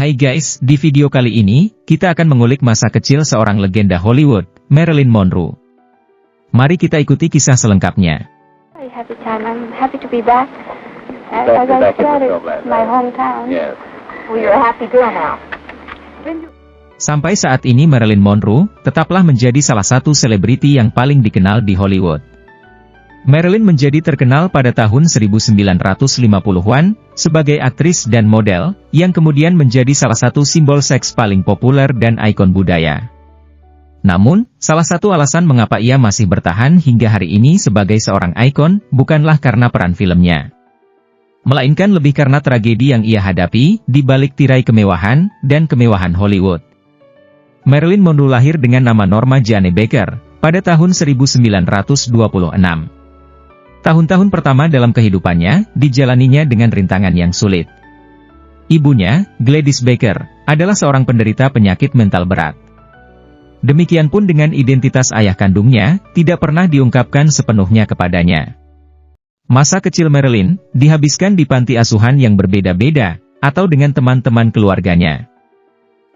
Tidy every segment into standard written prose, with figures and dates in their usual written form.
Hai guys, di video kali ini, kita akan mengulik masa kecil seorang legenda Hollywood, Marilyn Monroe. Mari kita ikuti kisah selengkapnya. I'm happy to be back. As I said, it's my hometown. Yes. Well, you're a happy girl now. Sampai saat ini Marilyn Monroe tetaplah menjadi salah satu selebriti yang paling dikenal di Hollywood. Marilyn menjadi terkenal pada tahun 1950-an sebagai aktris dan model, yang kemudian menjadi salah satu simbol seks paling populer dan ikon budaya. Namun, salah satu alasan mengapa ia masih bertahan hingga hari ini sebagai seorang ikon, bukanlah karena peran filmnya, melainkan lebih karena tragedi yang ia hadapi di balik tirai kemewahan dan kemewahan Hollywood. Marilyn Monroe lahir dengan nama Norma Jane Baker pada tahun 1926. Tahun-tahun pertama dalam kehidupannya dijalaninya dengan rintangan yang sulit. Ibunya, Gladys Baker, adalah seorang penderita penyakit mental berat. Demikian pun dengan identitas ayah kandungnya, tidak pernah diungkapkan sepenuhnya kepadanya. Masa kecil Marilyn dihabiskan di panti asuhan yang berbeda-beda, atau dengan teman-teman keluarganya.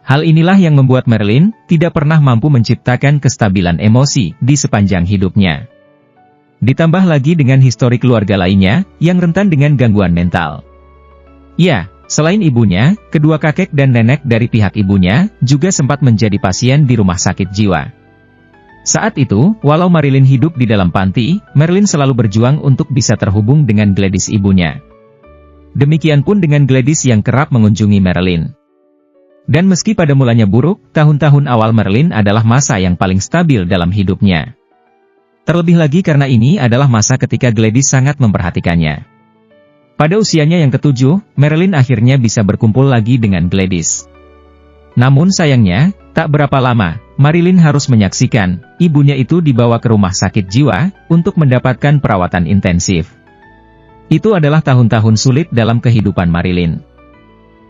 Hal inilah yang membuat Marilyn tidak pernah mampu menciptakan kestabilan emosi di sepanjang hidupnya. Ditambah lagi dengan histori keluarga lainnya, yang rentan dengan gangguan mental. Ya, selain ibunya, kedua kakek dan nenek dari pihak ibunya, juga sempat menjadi pasien di rumah sakit jiwa. Saat itu, walau Marilyn hidup di dalam panti, Marilyn selalu berjuang untuk bisa terhubung dengan Gladys ibunya. Demikian pun dengan Gladys yang kerap mengunjungi Marilyn. Dan meski pada mulanya buruk, tahun-tahun awal Marilyn adalah masa yang paling stabil dalam hidupnya. Terlebih lagi karena ini adalah masa ketika Gladys sangat memperhatikannya. Pada usianya yang ke-7, Marilyn akhirnya bisa berkumpul lagi dengan Gladys. Namun sayangnya, tak berapa lama, Marilyn harus menyaksikan ibunya itu dibawa ke rumah sakit jiwa untuk mendapatkan perawatan intensif. Itu adalah tahun-tahun sulit dalam kehidupan Marilyn.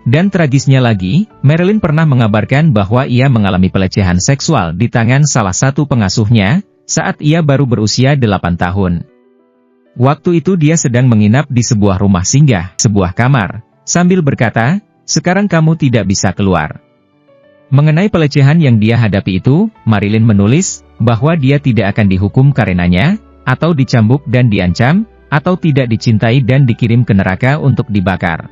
Dan tragisnya lagi, Marilyn pernah mengabarkan bahwa ia mengalami pelecehan seksual di tangan salah satu pengasuhnya, saat ia baru berusia 8 tahun. Waktu itu dia sedang menginap di sebuah rumah singgah, sebuah kamar, sambil berkata, "Sekarang kamu tidak bisa keluar." Mengenai pelecehan yang dia hadapi itu, Marilyn menulis, bahwa dia tidak akan dihukum karenanya, atau dicambuk dan diancam, atau tidak dicintai dan dikirim ke neraka untuk dibakar.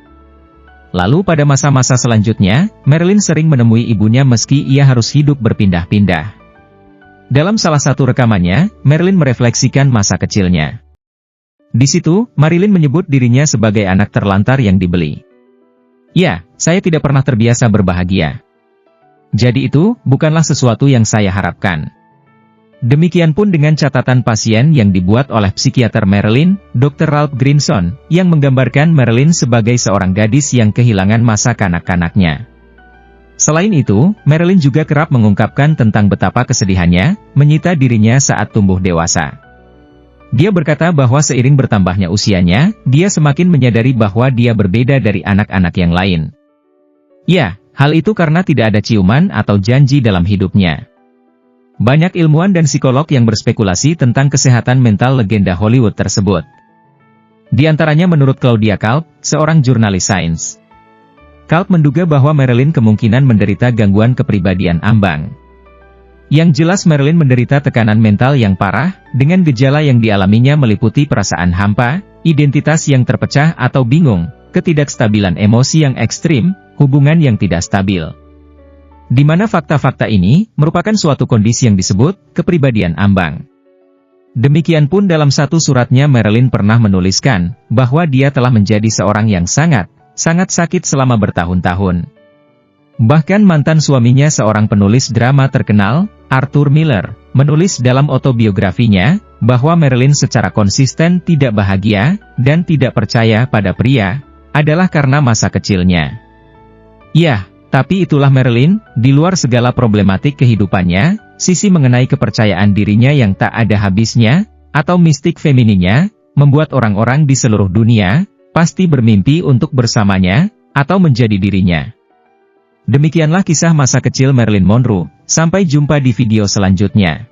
Lalu pada masa-masa selanjutnya, Marilyn sering menemui ibunya meski ia harus hidup berpindah-pindah. Dalam salah satu rekamannya, Marilyn merefleksikan masa kecilnya. Di situ, Marilyn menyebut dirinya sebagai anak terlantar yang dibeli. Ya, saya tidak pernah terbiasa berbahagia. Jadi itu, bukanlah sesuatu yang saya harapkan. Demikian pun dengan catatan pasien yang dibuat oleh psikiater Marilyn, Dr. Ralph Grinson, yang menggambarkan Marilyn sebagai seorang gadis yang kehilangan masa kanak-kanaknya. Selain itu, Marilyn juga kerap mengungkapkan tentang betapa kesedihannya menyita dirinya saat tumbuh dewasa. Dia berkata bahwa seiring bertambahnya usianya, dia semakin menyadari bahwa dia berbeda dari anak-anak yang lain. Ya, hal itu karena tidak ada ciuman atau janji dalam hidupnya. Banyak ilmuwan dan psikolog yang berspekulasi tentang kesehatan mental legenda Hollywood tersebut. Di antaranya menurut Claudia Kalb, seorang jurnalis sains. Kalb menduga bahwa Marilyn kemungkinan menderita gangguan kepribadian ambang. Yang jelas Marilyn menderita tekanan mental yang parah, dengan gejala yang dialaminya meliputi perasaan hampa, identitas yang terpecah atau bingung, ketidakstabilan emosi yang ekstrim, hubungan yang tidak stabil. Di mana fakta-fakta ini merupakan suatu kondisi yang disebut kepribadian ambang. Demikian pun dalam satu suratnya Marilyn pernah menuliskan bahwa dia telah menjadi seorang yang sangat sakit selama bertahun-tahun. Bahkan mantan suaminya seorang penulis drama terkenal, Arthur Miller, menulis dalam autobiografinya, bahwa Marilyn secara konsisten tidak bahagia, dan tidak percaya pada pria, adalah karena masa kecilnya. Ya, tapi itulah Marilyn, di luar segala problematik kehidupannya, sisi mengenai kepercayaan dirinya yang tak ada habisnya, atau mistik femininnya, membuat orang-orang di seluruh dunia, pasti bermimpi untuk bersamanya, atau menjadi dirinya. Demikianlah kisah masa kecil Marilyn Monroe, sampai jumpa di video selanjutnya.